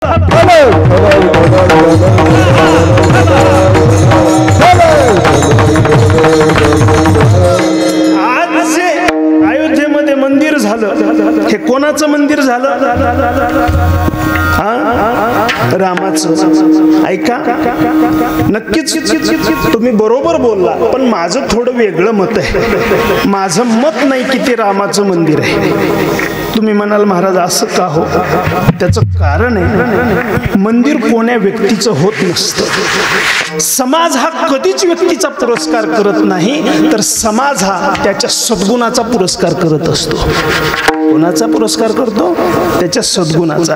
आज जे अयोध्येमध्ये मंदिर झालं, हे कोणाचं मंदिर झालं? रामाचं. ऐका, नक्कीच तुम्ही बरोबर बोलला, पण माझं थोडं वेगळं मत आहे. माझं मत नाही की ते रामाचं मंदिर आहे. तुम्ही म्हणाल महाराज असं का हो? त्याचं कारण आहे, मंदिर कोण्या व्यक्तीचं होत नसतं. समाज हा कधीच व्यक्तीचा पुरस्कार करत नाही, तर समाज हा त्याच्या सद्गुणाचा पुरस्कार करत असतो. कोणाचा पुरस्कार करतो? त्याच्या सद्गुणाचा.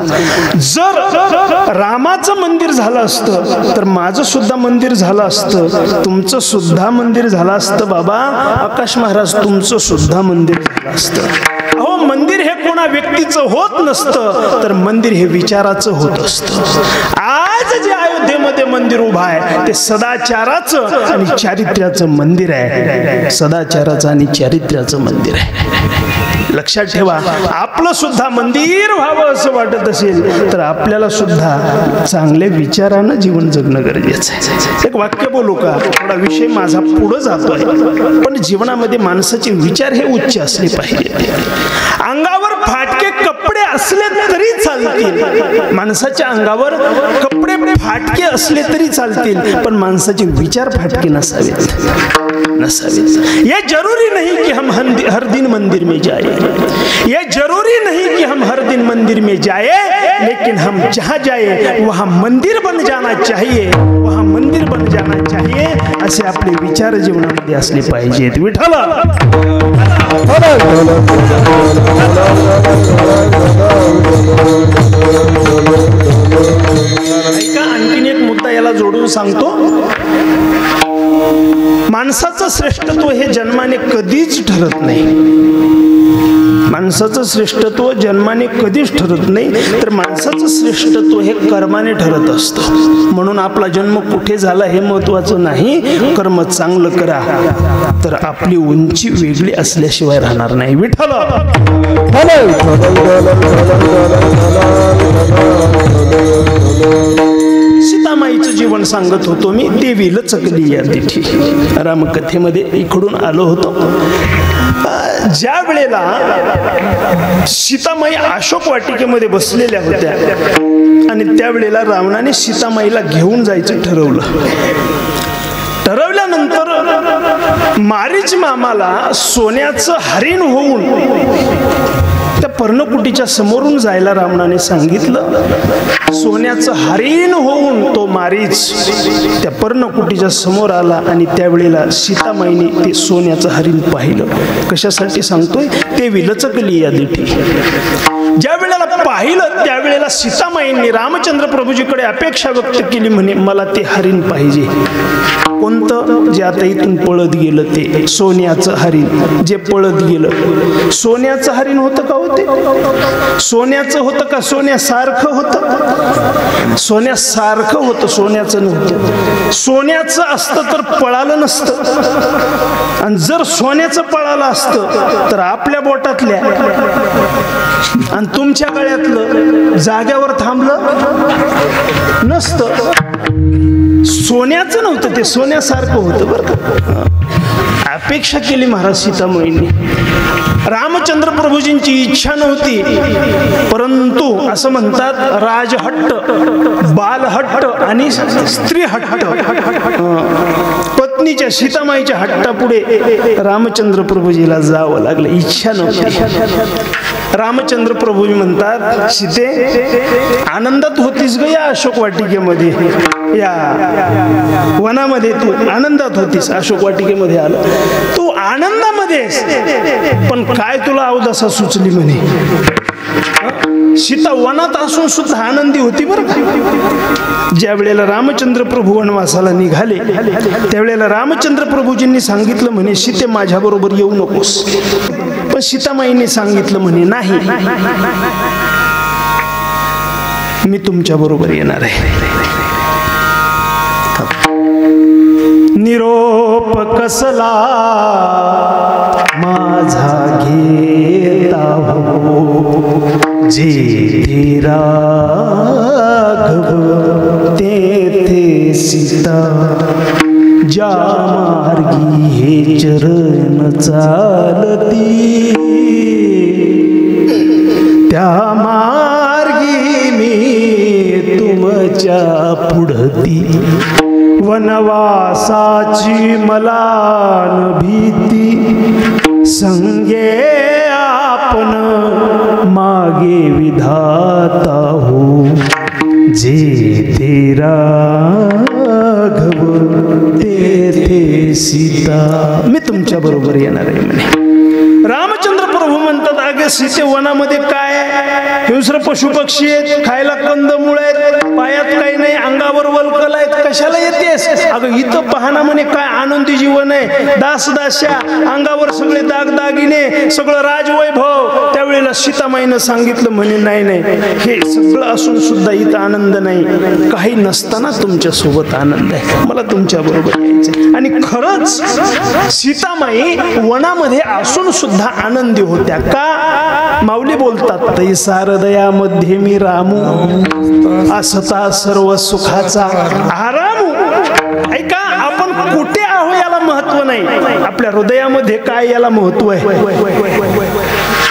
जर रामाचं मंदिर झालं असतं तर माझं सुद्धा मंदिर झालं असतं, तुमचं सुद्धा मंदिर झालं असतं. बाबा आकाश महाराज, तुमचं सुद्धा मंदिर झालं असतं. अहो, मंदिर हे कोणा व्यक्तीचं होत नसतं, तर मंदिर हे विचाराचं होत असतं. आज जे अयोध्येमध्ये मंदिर उभं आहे ते सदाचाराचं आणि चारित्र्याचं मंदिर आहे. सदाचाराचं आणि चारित्र्याचं मंदिर आहे. लक्षात ठेवा, आपलं सुद्धा मंदिर व्हावं असं वाटत असेल तर आपल्याला सुद्धा चांगल्या विचारानं जीवन जगणं गरजेचं आहे. एक वाक्य बोलू का? थोडा विषय माझा पुढे जातोय, पण जीवनामध्ये माणसाचे विचार हे उच्च असले पाहिजे. अंगावर फाटके कपडे असले तरी चालतील, माणसाच्या अंगावर कपडे फाटके असले तरी चालतील, पण माणसाचे विचार फाटके नसावेत. ये जरूरी नहीं कि हम हर दिन मंदिर में जाए, ये जरूरी नहीं कि हम हर दिन मंदिर में जाए, लेकिन हम जहाँ जाए वहाँ मंदिर बन जाना चाहिए, वहाँ मंदिर बन जाना चाहिए. असे आपले विचार जीवनामध्ये असले पाहिजेत. विठ्ठल ऐका, आणखीन एक मुद्दा याला जोडून सांगतो. माणसाचं श्रेष्ठत्व हे जन्माने कधीच ठरत नाही. माणसाचं श्रेष्ठत्व जन्माने कधीच ठरत नाही, तर माणसाचं श्रेष्ठत्व हे कर्माने ठरत असतं. म्हणून आपला जन्म कुठे झाला हे महत्वाचं नाही, कर्म चांगलं करा तर आपली उंची वेगळी असल्याशिवाय राहणार नाही. विठ्ठल सीतामाईचं जीवन सांगत होतो मी. देवी लचकली या दिठी रामकथेमध्ये इकडून आलो होतो. ज्या वेळेला सीतामाई अशोक वाटिकेमध्ये बसलेल्या होत्या आणि त्यावेळेला रावणाने सीतामाईला घेऊन जायचं ठरवल्यानंतर मारीच मामाला सोन्याचं हरिण होऊन त्या पर्णकुटीच्या समोरून जायला रावणाने सांगितलं. सोन्याचं हरिण होऊन तो मारीच त्या पर्णकुटीच्या समोर आला आणि त्यावेळेला सीतामाईने ते सोन्याचं हरिण पाहिलं. कशासाठी सांगतोय? ते विलचकली या दिठी. ज्या वेळेला पाहिलं त्यावेळेला सीतामाईंनी रामचंद्र प्रभूजीकडे अपेक्षा व्यक्त केली, म्हणे मला ते हरिण पाहिजे. कोणतं? जे आता इथून पळत गेलं ते सोन्याचं हरिण, जे पळत गेलं. सोन्याचं हरिण होतं का? होते सोन्याचं होतं का? सोन्यासारखं होतं? सोन्यासारखं होतं, सोन्याचं नव्हतं. सोन्याचं असतं तर पळालं नसतं, आणि जर सोन्याचं पळालं असतं तर आपल्या बोटातल्या आणि तुमच्या गळ्यातलं जाग्यावर थांबलं नसतं. सोन्याचं नव्हतं ते, सोन्यासारखं होतं. बरं का? अपेक्षा केली महाराज सीतामाईंनी. रामचंद्र प्रभूजींची इच्छा नव्हती, परंतु असं म्हणतात राजहट्ट, बालहट्ट आणि स्त्री हट्ट, पत्नीच्या सीतामाईच्या हट्टापुढे रामचंद्र प्रभूजीला जावं लागलं. इच्छा नव्हती. रामचंद्र प्रभू म्हणतात, सीते आनंदात होतीस ग या अशोक वाटिकेमध्ये, या वनामध्ये तू आनंदात होतीस. अशोक वाटिकेमध्ये आलं तू आनंदामध्ये, पण काय तुला अवदशा सुचली म्हणे. सीता वनात असून सुद्धा आनंदी होती बरं का. ज्या वेळेला रामचंद्र प्रभू वनवासाला निघाले त्यावेळेला रामचंद्र प्रभूजींनी सांगितलं म्हणे, सीते माझ्या बरोबर येऊ नकोस. पण सीतामाईने सांगितलं म्हणे, नाही, मी तुमच्या बरोबर येणार आहे. निरोप कसला माझा घेता हो जेथे राघव तेथे सीता ज्या मार्गी हे चरण चालती त्या मार्गी मी तुमच्या पुढती वनवासाची मला न भीती संगे आपण मागे विधाता हो जेथे राघव तेथे सीता मी तुमच्या बरोबर येणार आहे म्हणे. रामचंद्र प्रभू म्हणतात अगे सीते वनामध्ये काय हिंस्र पशु पक्षी आहेत, खायला कंदमुळ आहेत, पायात काही नाही, अंगावर वल्कल आहेत, कशाला येतेस? अगं इथं पाहणं म्हणे काय आनंदी जीवन आहे, दासदास्या, अंगावर सगळे दागदागिने, सगळं राजवैभव. त्यावेळेला सीतामाईनं सांगितलं म्हणे नाही नाही, हे सगळं असून सुद्धा इथं आनंद नाही, काही नसताना तुमच्या सोबत आनंद आहे, मला तुमच्या बरोबर यायचंय. आणि खरंच सीतामाई वनामध्ये असून सुद्धा आनंदी होत्या का? माऊली बोलतात तैसा हृदयामध्ये मी रामू असता सर्व सुखाचा आरामू. ऐका, आपण कुठे आहो याला महत्व नाही, आपल्या हृदयामध्ये काय याला महत्व आहे.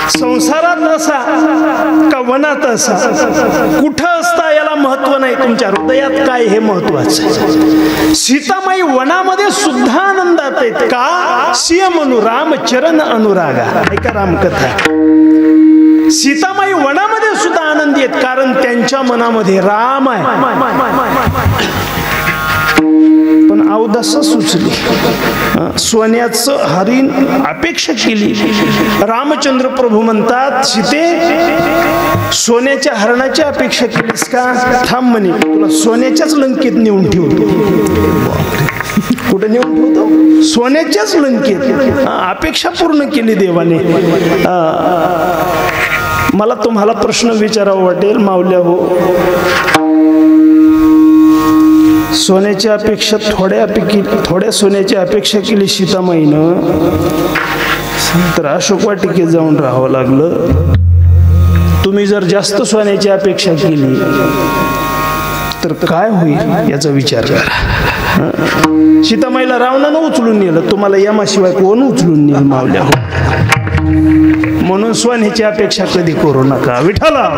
संसारात असा का वनात असा, कुठं असता याला महत्व नाही, तुमच्या हृदयात काय हे महत्वाचं आहे. सीतामाई वनामध्ये सुद्धा आनंदात आहेत का? सिंह म्हणू रामचरण अनुरागा. ऐका रामकथा, सीतामाई वनामध्ये सुद्धा आनंदी आहेत कारण त्यांच्या मनामध्ये राम आहे. पण अवदास सुचली, सोन्याचं हरिण अपेक्षा केली. रामचंद्र प्रभू म्हणतात सीते सोन्याच्या हरणाची अपेक्षा केलीस का? थांब म्हणे, तुला सोन्याच्याच लंकेत नेऊन ठेवतो. कुठे नेऊन ठेवतो? सोन्याच्याच लंकेत. अपेक्षा पूर्ण केली देवाने. मला तुम्हाला प्रश्न विचारावा वाटेल, माऊल्या हो, सोन्याची अपेक्षा थोड्या सोन्याची अपेक्षा केली सीतामाईनं, तर अशोक वाटिकेत जाऊन राहावं लागलं. तुम्ही जर जास्त सोन्याची अपेक्षा केली तर काय होईल याचा विचार करा. सीतामाईला रावणानं उचलून नेलं, तुम्हाला यमाशिवाय कोण उचलून नेल मावल्या हो. म्हणून सोन्याची अपेक्षा कधी करू नका. विठ्ठला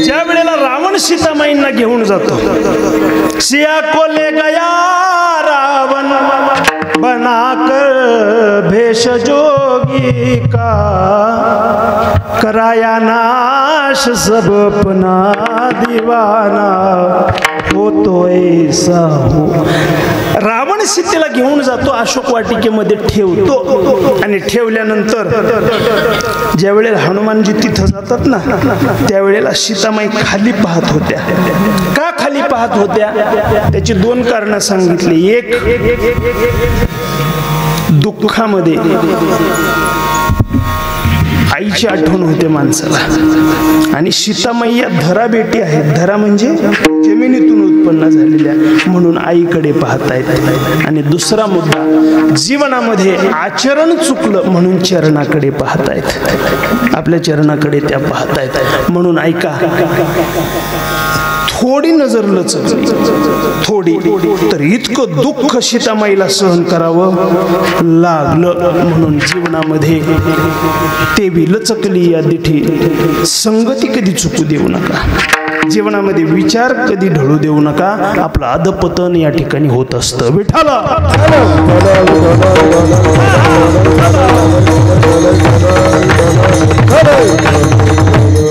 ज्या वेळेला रावण सीतामाईंना घेऊन जातो, सिया को ले गया रावण बनाकर भेष जोगी का, कराया नाश सब अपना दीवाना हो तो ऐसा हो. रावण सीतेला घेऊन जातो, अशोक वाटिकेमध्ये ठेवतो आणि ठेवल्यानंतर ज्या वेळेला हनुमानजी तिथं जातात ना, त्यावेळेला सीतामाई खाली पाहत होत्या. का खाली पाहत होत्या? त्याची दोन कारणं सांगितली. एक, दुःखामध्ये आईची आठवण होते माणसाला, आणि सीतामाई या धरा बेटी आहेत. धरा म्हणजे जमिनीतून उत्पन्न झालेल्या, म्हणून आईकडे पाहतायत. आणि दुसरा मुद्दा, जीवनामध्ये आचरण चुकलं म्हणून चरणाकडे पाहतायत, आपल्या चरणाकडे त्या पाहतायत. म्हणून ऐका, थोडी नजर लचकली, थोडी, तर इतकं दुःख सीतामाईला सहन करावं लागलं. म्हणून जीवनामध्ये तेवी लचकली या दिठी, संगती कधी चुकू देऊ नका, जीवनामध्ये विचार कधी ढळू देऊ नका, आपलं अधपतन या ठिकाणी होत असतं. विठ्ठला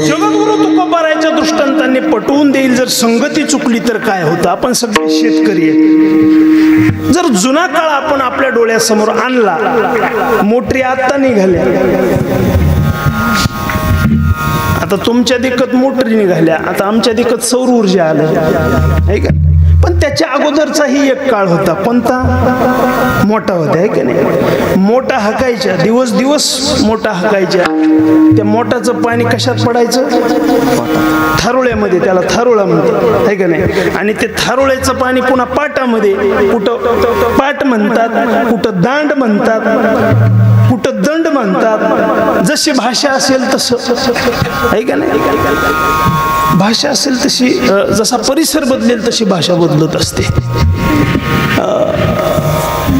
जगद्गुरु तुकोबारायच्या दृष्टांताने पटवून देईल. जर संगती चुकली तर काय होतं? आपण सगळे शेतकरी आहेत. जर जुना काळ आपण आपल्या डोळ्यासमोर आणला, मोटरी आता निघाल्या, आता तुमच्या दिक्कत मोटरी निघाल्या, आता आमच्या दिक्कत सौर ऊर्जा आलं आहे का, पण त्या त्याच्या अगोदरचाही एक काळ होता. कोणता? मोठा होता आहे की नाही? मोठा हकायच्या, दिवस दिवस मोठा हकायच्या. त्या मोठाचं पाणी कशात पडायचं? थारोळ्यामध्ये, त्याला थारोळा म्हणतात आहे का नाही? आणि ते थारोळ्याचं पाणी पुन्हा पाटामध्ये, कुठं पाट म्हणतात, कुठं दांड म्हणतात, कुठं दंड म्हणतात. जशी भाषा असेल तसं आहे का नाही? भाषा असेल तशी, जसा परिसर बदलेल तशी भाषा बदलत असते.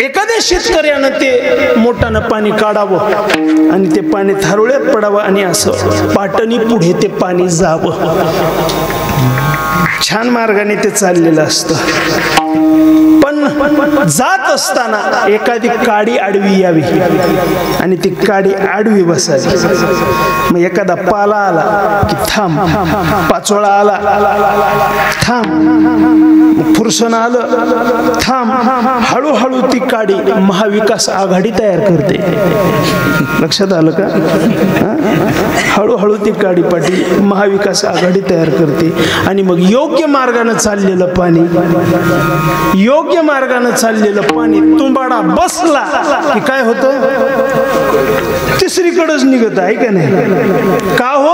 एखाद्या शेतकऱ्यानं ते मोठानं पाणी काढावं आणि ते पाणी थारोळ्यात पडावं आणि असं पाटणी पुढे ते पाणी जावं. छान मार्गाने ते चाललेलं असतं. पण जात असताना एखादी काडी आडवी यावी आणि ती काडी आडवी बसावी. मग एखादा पाला आला की थांब, पाचोळा आला थांब, फुरसन आलं थांब. हळूहळू ती काडी महाविकास आघाडी तयार करते. लक्षात आलं का? हळूहळू ती काडी पाटी महाविकास आघाडी तयार करते. आणि मग योग्य मार्गाने चाललेलं पाणी, योग्य मार्गाने चाललेलं पाणी तुंबाडा बसला की काय होतं? तिसरीकडेच निघत आहे का नाही? का हो?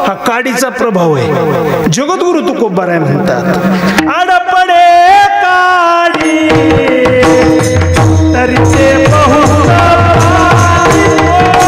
हा काडीचा प्रभाव आहे. जगद्गुरु तुकोबाराय म्हणतात, आडपडे काडी तरी ते बहुत पाणी फोडी,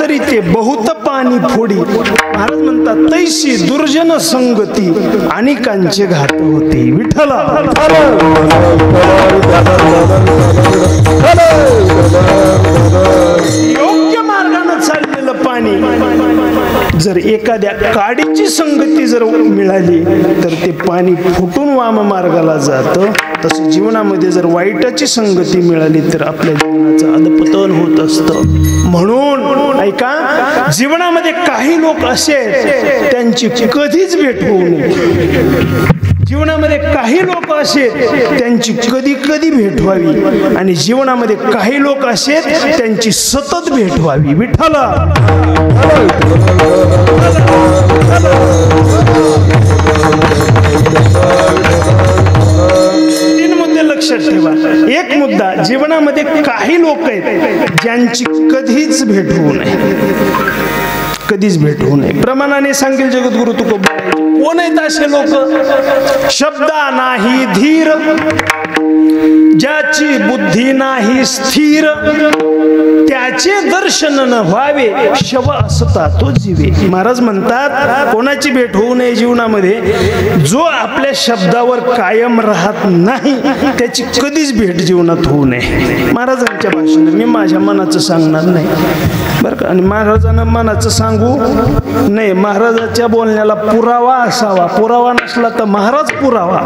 तरी ते बहुत पाणी फोडी. महाराज म्हणतात, तैशी दुर्जन संगती अनेकांचे घात होते. विठ्ठला योग्य मार्गाने चाललेलं पाणी जर एखाद्या काडीची संगती जर मिळाली तर ते पाणी फुटून वाम मार्गाला जातं. तसं जीवनामध्ये जर वाईटाची संगती मिळाली तर आपल्या जीवनाचं अधपतन होत असतं. म्हणून ऐका, जीवनामध्ये काही लोक असे त्यांची कधीच भेट होऊ नये. जीवनामध्ये काही लोक असे त्यांची कधी कधी भेट व्हावी आणि जीवनामध्ये काही लोक असे त्यांची सतत भेट व्हावी. विठ्ठला तीन मुद्दे लक्षात ठेवा. एक मुद्दा, जीवनामध्ये काही लोक आहेत ज्यांची कधीच भेट होऊ नये, कधीच भेट होऊ नये. प्रमाणाने सांगेल जगद्गुरु तुकोबा, कोण आहेत असे लोक? शब्दा नाही धीर, ज्याची बुद्धी नाही स्थिर, त्याचे दर्शन न व्हावे, शव असता तो जीवे. महाराज म्हणतात, कोणाची भेट होऊ नये जीवनामध्ये? जो आपल्या शब्दावर कायम राहत नाही त्याची कधीच भेट जीवनात होऊ नये. महाराजांच्या भाषणात मी माझ्या मनाचं सांगणार नाही बरं का, आणि महाराजांना मनाचं सांगू नाही. महाराजाच्या बोलण्याला पुरावा असावा, पुरावा नसला तर महाराज पुरावा.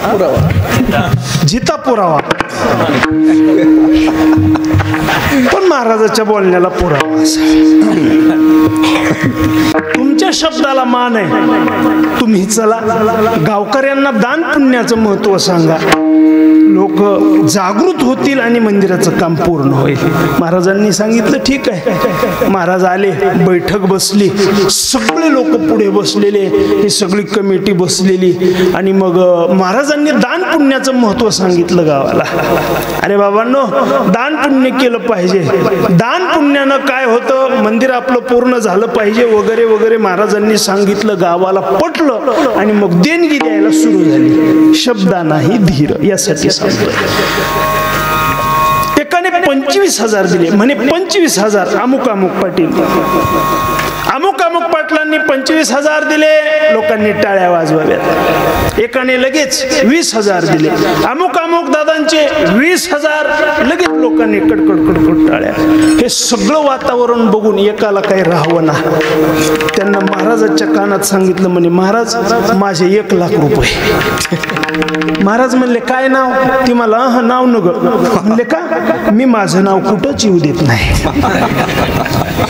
पुरावा जिता पुरावा, पण महाराजाच्या बोलण्याला पुरावा असा. तुमच्या शब्दाला मान आहे, तुम्ही चला गावकऱ्यांना दान पुण्याचं महत्व सांगा, लोक जागृत होतील आणि मंदिराचं काम पूर्ण होईल. महाराजांनी सांगितलं ठीक आहे. महाराज आले, बैठक बसली, सगळे लोक पुढे बसलेले, ही सगळी कमिटी बसलेली, आणि मग महाराजांनी दान पुण्याचं महत्व सांगितलं गावाला. अरे बाबांनो, दान पुण्य केलं पाहिजे, दान पुण्यानं काय होतं, मंदिर आपलं पूर्ण झालं पाहिजे वगैरे वगैरे महाराजांनी सांगितलं. गावाला पटलं आणि मग देणगी द्यायला सुरू झाली. शब्दा नाही धीर, यासाठी सांगतोय. एकाने 25,000 दिले, म्हणे 25,000 अमुक अमुक पाटील, अमुक अमुक पाटलांनी 25,000 दिले, लोकांनी टाळ्या वाजवाव्यात. एकाने लगेच 20,000 दिले, अमुक अमुक दादांचे 20,000, लगेच लोकांनी कडकड कडकड टाळ्या. हे सगळं वातावरण बघून एकाला काही राहावं ना, त्यांना महाराजाच्या कानात सांगितलं, म्हणे महाराज माझे 1,00,000 रुपये. महाराज म्हणले काय नाव, ती मला नाव नग. म्हणले का, मी माझं नाव कुठंच येऊ देत नाही.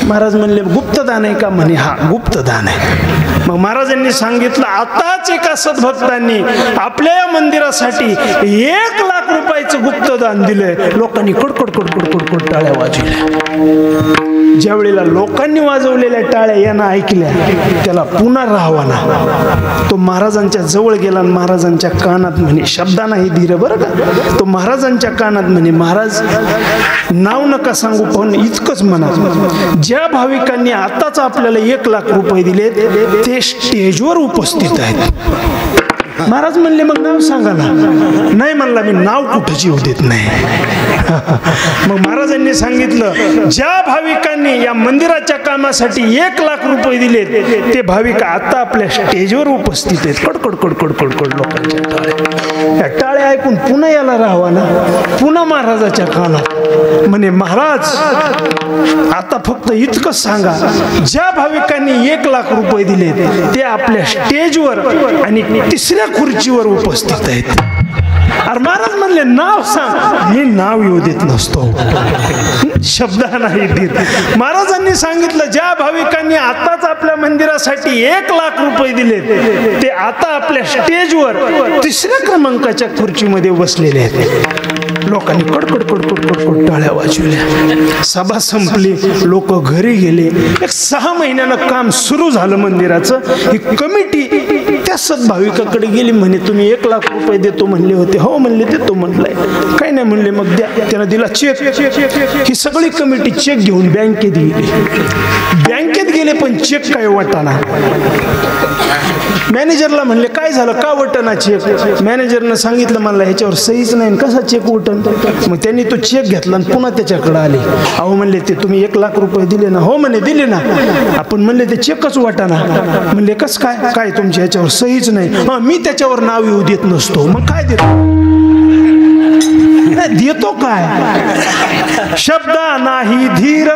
महाराज म्हणले गुप्तदान आहे का, म्हणे हा गुप्तदान आहे. मग महाराजांनी सांगितलं, आताच एका सद्भक्तांनी आपल्या या मंदिरासाठी 1,00,000 रुपयाचं गुप्तदान दिलंय. लोकांनी कडकड कडकड कडकड टाळ्या वाजवल्या. ज्या वेळेला लोकांनी वाजवलेल्या टाळ्या यांना ऐकल्या, त्याला पुन्हा राहावा ना. तो महाराजांच्या जवळ गेला आणि महाराजांच्या कानात म्हणे, शब्दा नाही धीर बरं का, तो महाराजांच्या कानात म्हणे, महाराज नाव नका सांगू, पण इतकंच म्हणा, ज्या भाविकांनी आताच आपल्याला 1,00,000 रुपये दिले ते स्टेजवर उपस्थित आहेत. महाराज म्हणले मग नाव सांगा ना. नाही म्हणला, मी नाव कुठंच येऊ देत नाही. मग महाराजांनी सांगितलं, ज्या भाविकांनी या मंदिराच्या कामासाठी 1,00,000 रुपये दिले ते भाविक आता आपल्या स्टेजवर उपस्थित आहेत. कडकड कडकड कडकड लोकांच्या टाळ्या. टाळ्या ऐकून पुन्हा याला राहावा ना, पुन्हा महाराजाच्या कानात म्हणे, महाराज आता फक्त इतकंच सांगा, ज्या भाविकांनी 1,00,000 रुपये दिले ते आपल्या स्टेजवर आणि तिसऱ्या खुर्चीवर उपस्थित आहेत. अरे महाराज म्हणले नाव सांग. मी नाव येऊ देत नसतो, शब्द नाही देत. महाराजांनी सांगितलं, ज्या भाविकांनी आताच आपल्या मंदिरासाठी 1,00,000 रुपये दिले ते आता आपल्या स्टेजवर तिसऱ्या क्रमांकाच्या खुर्चीमध्ये बसलेले आहेत. लोकांनी कडकड कडकड कडकड टाळ्या वाजवल्या. सभा संपली, लोक घरी गेले. 6 महिन्यानं काम सुरू झालं मंदिराचं. ही कमिटी त्या सद्भाविकाकडे गेली, म्हणे तुम्ही 1,00,000 रुपये देतो म्हणले होते. हो म्हणले देतो म्हणलाय. काही नाही म्हणले, मग द्या. त्यानं दिला चेक. ही सगळी कमिटी चेक घेऊन बँकेत गेली. बँकेत गेले पण चेक काय वाटाना. मॅनेजरला म्हणले काय झालं, का वटना चेक. मॅनेजरनं सांगितलं, मला ह्याच्यावर सहीच नाही, कसा चेक उठन. मग त्यांनी तो चेक घेतला आणि पुन्हा त्याच्याकडे आले. अहो म्हणले, ते तुम्ही 1,00,000 रुपये दिले ना. हो म्हणे दिले ना. आपण म्हणले ते चेकच वाटाना. म्हणले कस काय, काय तुमच्या ह्याच्यावर सहीच नाही. हा, मी त्याच्यावर नाव येऊ देत नसतो. मग काय देतो काय, शब्दा नाही धीर,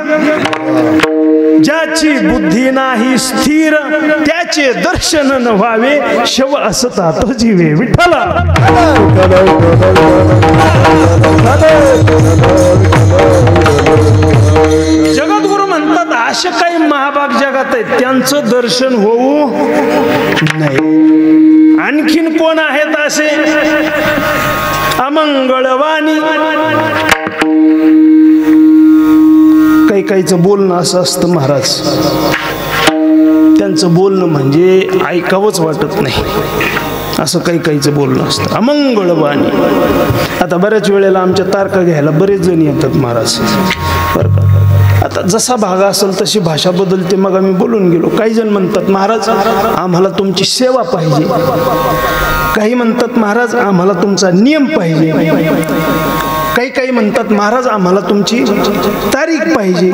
ज्याची बुद्धी नाही स्थिर, त्याचे दर्शन न व्हावे, शव असता तो जीवे. विठ्ठला. जगद्गुरु म्हणतात, असे काही महाभाग जगात आहेत त्यांचं दर्शन होऊ नाही. आणखीन कोण आहेत असे, अमंगळवाणी. काही काहीचं बोलणं असं असतं महाराज, त्यांचं बोलणं म्हणजे ऐकावंच वाटत नाही, असं काही काहीचं बोलणं असतं. अमंगळवाणी. आता बऱ्याच वेळेला आमच्या तारखा घ्यायला बरेच जण येतात महाराज, बरं का. आता जसा भाग असेल तशी भाषा बदलते. मग आम्ही बोलून गेलो. काही जण म्हणतात, महाराज आम्हाला तुमची सेवा पाहिजे. काही म्हणतात, महाराज आम्हाला तुमचा नियम पाहिजे. काही काही म्हणतात, महाराज आम्हाला तुमची तारीख पाहिजे.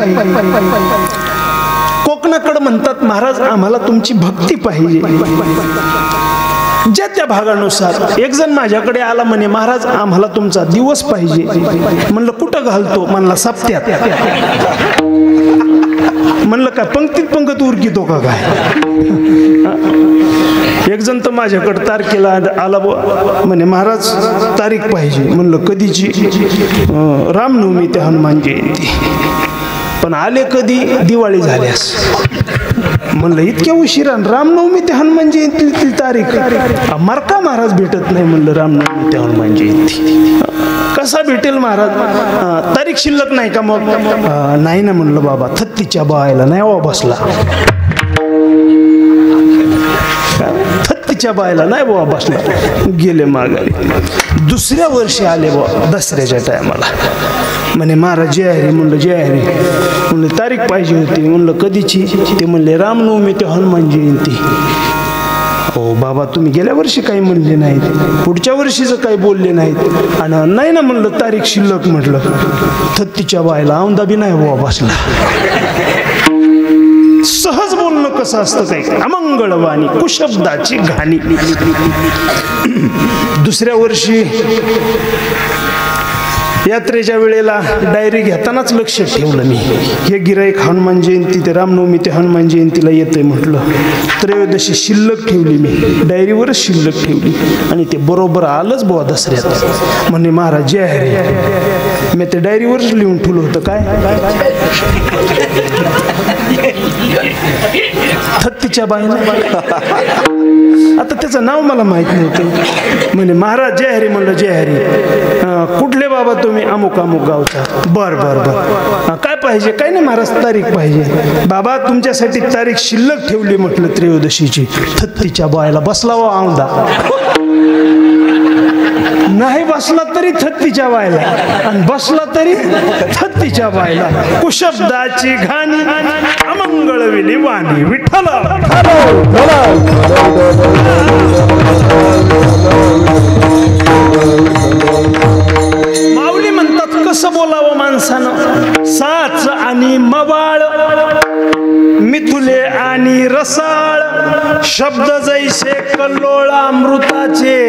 कोकणाकडे म्हणतात, महाराज आम्हाला तुमची भक्ती पाहिजे. ज्या त्या भागानुसार. एक जण माझ्याकडे आला, म्हणे महाराज आम्हाला तुमचा दिवस पाहिजे. म्हणलं कुठं घालतो. म्हणला सप्त्यात. म्हणलं काय पंक्तीत पंगत उरकितो का काय. एक जण तर माझ्याकडे तारखेला आला म्हणे महाराज तारीख पाहिजे. म्हणलं कधीची? रामनवमी ते हनुमान जयंती. पण आले कधी? दिवाळी झाल्यास. म्हणलं इतक्या उशिरा रामनवमी ते हनुमान जयंती तारीख? मरका महाराज भेटत नाही. म्हणलं रामनवमी ते हनुमान जयंती कसा भेटेल महाराज? तारीख शिल्लक नाही का? मग नाही ना. म्हणलं बाबा थत्तीच्या बायला नाही वा बसला. थत्तीच्या बायला नाही बाबा बसला. गेले माघारी. दुसऱ्या वर्षी आले बाबा दसऱ्याच्या टायमाला. म्हणे महाराज जय हरी. म्हणलं जय हरी. म्हणलं तारीख पाहिजे होती. म्हणलं कधीची? ते म्हणले रामनवमी ते हनुमान जयंती. हो बाबा तुम्ही गेल्या वर्षी काही म्हणले नाहीत, पुढच्या वर्षीचं काही बोलले नाहीत. आणि नाही ना म्हणलं तारीख शिल्लक. म्हटलं थत्तीच्या बायला औंदा बी नाही बाबा बसला. सहज बोलणं कसं असतं काही अमंगळवाणी कुशब्दाची घाणी. दुसऱ्या वर्षी यात्रेच्या वेळेला डायरी घेतानाच लक्ष ठेवलं मी. हे गिराईक हनुमान जयंती ते रामनवमी ते हनुमान जयंतीला येतंय म्हटलं. त्रयोदशी शिल्लक ठेवली मी, डायरीवरच शिल्लक ठेवली. आणि ते बरोबर आलंच बुवा दसऱ्यात. म्हणे महाराज जय हरी. मी ते डायरीवरच लिहून ठेवलं होतं. काय थत्तीच्या बाईला. आता त्याचं नाव मला माहित नव्हतं. म्हणे महाराज जय हरी. म्हणलं जय हरी. कुठले बाबा तुम्ही? अमुक अमुक गावचा. बर बर बर. काय पाहिजे? काय नाही महाराज तारीख पाहिजे. बाबा तुमच्यासाठी तारीख शिल्लक ठेवली म्हटलं त्रयोदशीची. थत्तीच्या बायला बसला व औंदा. नाही बसला तरी थत्तीच्या बायला, आणि बसला तरी थत्तीच्या बायला. कुशब्दाची घाणी अमंगळविली वाणी. विठ्ठल माऊली म्हणतात कसं बोलावं माणसानं? साच आणि मवाळ, मिथुले आणि रसाळ, शब्द जैसे कल्लोळ अमृताचे.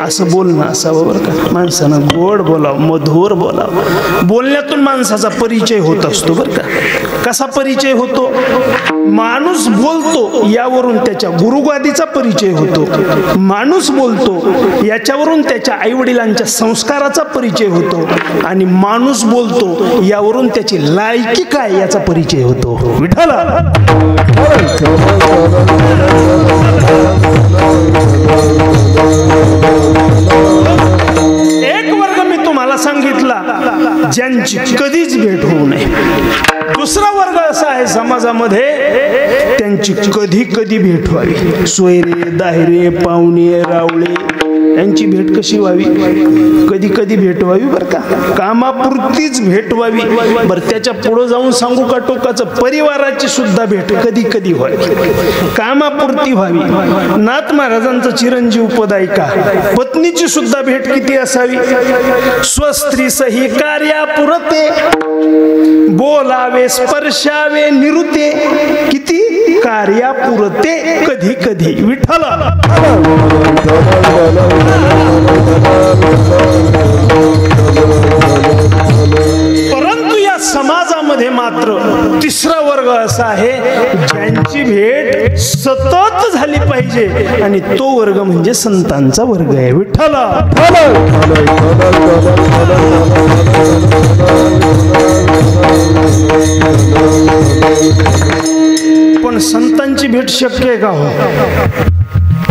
असं बोलणं असावं बरं का. माणसानं गोड बोलावं, मधुर बोलावं. बोलण्यातून माणसाचा परिचय होत असतो बरं का. कसा परिचय होतो? माणूस बोलतो यावरून त्याच्या गुरुगादीचा परिचय होतो. माणूस बोलतो याच्यावरून त्याच्या आईवडिलांच्या संस्काराचा परिचय होतो. आणि माणूस बोलतो यावरून त्याची लायकी काय याचा परिचय होतो. विठ्ठल एक वर्ग मी तुम्हाला सांगितला ज्यांची कधीच भेट होऊ नये. दुसरा वर्ग असा आहे समाजामध्ये त्यांची कधी कधी भेट व्हावी. सोयरे दायरे पाहुणे रावळे यांची भेट कशी व्हावी? कधी कधी भेट व्हावी बरं का. कामापुरतीच भेट व्हावी. बरं त्याच्या पुढे जाऊन सांगू का टोकाचं? परिवाराची सुद्धा भेट कधी कधी व्हावी. कामापुरती व्हावी. नाथ महाराजांचं चिरंजीव पद ऐका. पत्नीची सुद्धा भेट किती असावी? स्वस्त्री सही कार्यापुरते, बोलावे स्पर्शावे निरुते. किती? कार्यापुरते कधी कधी. विठ्ठल परंतु या समाजामध्ये मात्र तिसरा वर्ग असा आहे ज्यांची भेट सतत झाली पाहिजे, आणि तो वर्ग म्हणजे संतांचा वर्ग आहे. विठ्ठल पण संतांची भेट शक्य आहे का हो?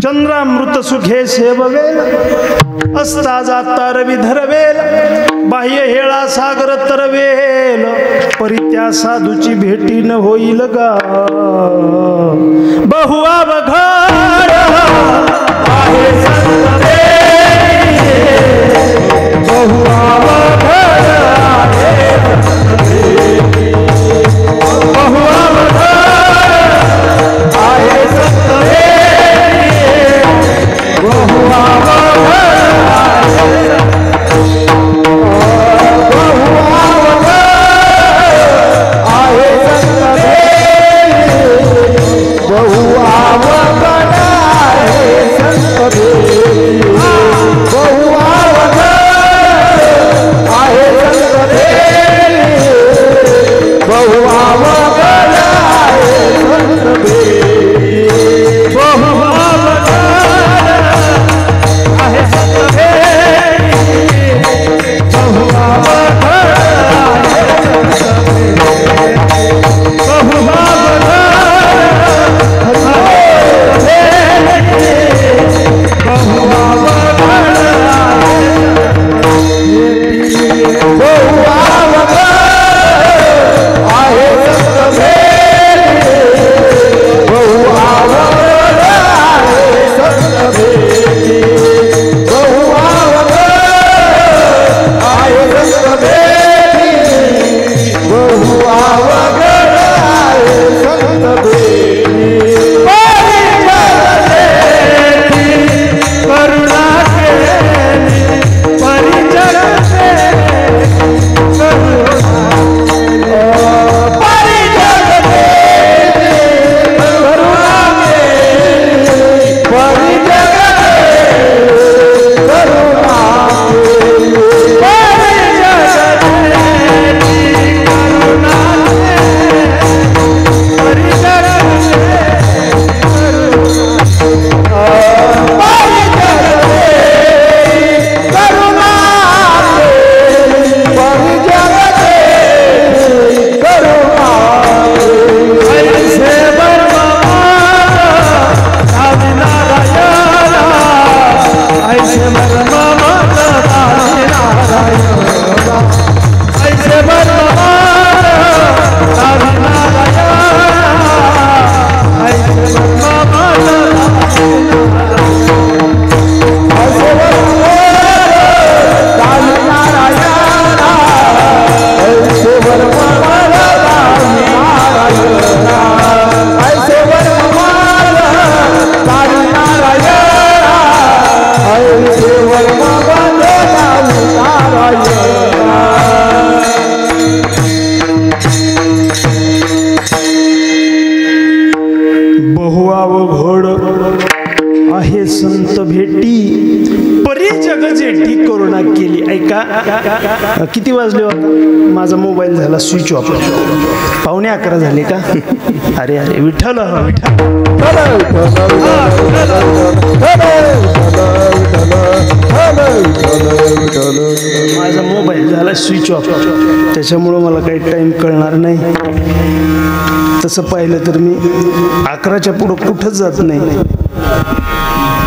चंद्रामृत सुखे सेववेल, असता जाता रवी धरवेल, बाह्य हेळा सागर तरवेल, परित्या साधूची भेटी न होईल गा. बहुआ बघाड आहे संत बहुआ बघाड आहे बहुआ बहु आहे संत भेटी परी जग जेठी करुणा केली. ऐका किती वाजले होता, माझा मोबाईल झाला स्विच ऑफ. 11:15 झाले का? अरे अरे विठ्ठल माझा मोबाईल झाला स्विच ऑफ, त्याच्यामुळं मला काही टाइम कळणार नाही. तसं पाहिलं तर मी 11च्या पुढं कुठंच जात नाही.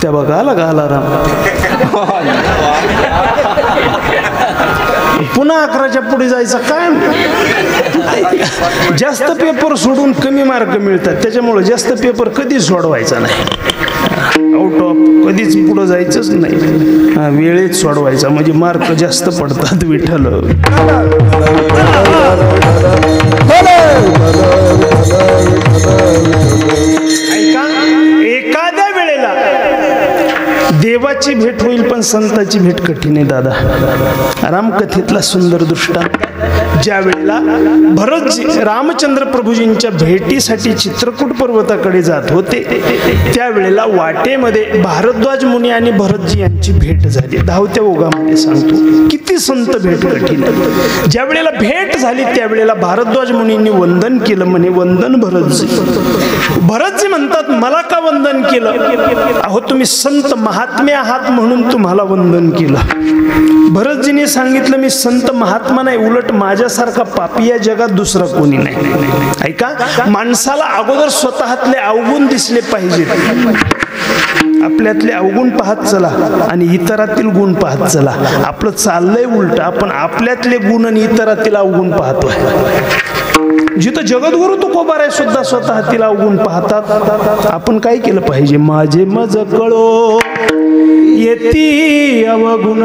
त्या बघा आला का अलाराम, पुन्हा 11च्या पुढे जायचं काय? जास्त पेपर सोडून कमी मार्क मिळतात, त्याच्यामुळे जास्त पेपर कधीच सोडवायचा नाही. आउट ऑफ कधीच पुढं जायचंच नाही, वेळेत सोडवायचा म्हणजे मार्क जास्त पडतात. विठ्ठल ऐका, एखाद्या वेळेला देवाची भेट होईल पण संताची भेट कठीण आहे दादा. रामकथेतला सुंदर दृष्टांत, ज्या वेळेला भरतजी रामचंद्र प्रभूजींच्या भेटीसाठी चित्रकूट पर्वताकडे जात होते, त्यावेळेला वाटेमध्ये भारद्वाज मुनी आणि भरतजी यांची भेट झाली. धावत्या ओघामध्ये सांगतो, किती संत भेट कठीण आहे. ज्या वेळेला भेट झाली त्यावेळेला भारद्वाज मुनींनी वंदन केलं. म्हणे वंदन भरतजी. भरतजी म्हणतात, मला का वंदन केलं? अहो तुम्ही संत महात्मे आहात म्हणून तुम्हाला वंदन केलं. भरतजीने सांगितलं, मी संत महात्मा नाही, उलट माझ्यासारखा पापी या जगात दुसरा कोणी नाही. ऐका, माणसाला अगोदर स्वतःतले अवगुण दिसले पाहिजेत. आपल्यातले अवगुण पाहत चला आणि इतरातील गुण पाहत चला. आपलं चाललंय उलट, आपण आपल्यातले गुण आणि इतरातील अवगुण पाहतोय. जिथं जगद्गुरु तुकोबाराय सुद्धा स्वतःतील अवगुण पाहतात. आपण काय केलं पाहिजे? माझे मज कळो येती अवगुण,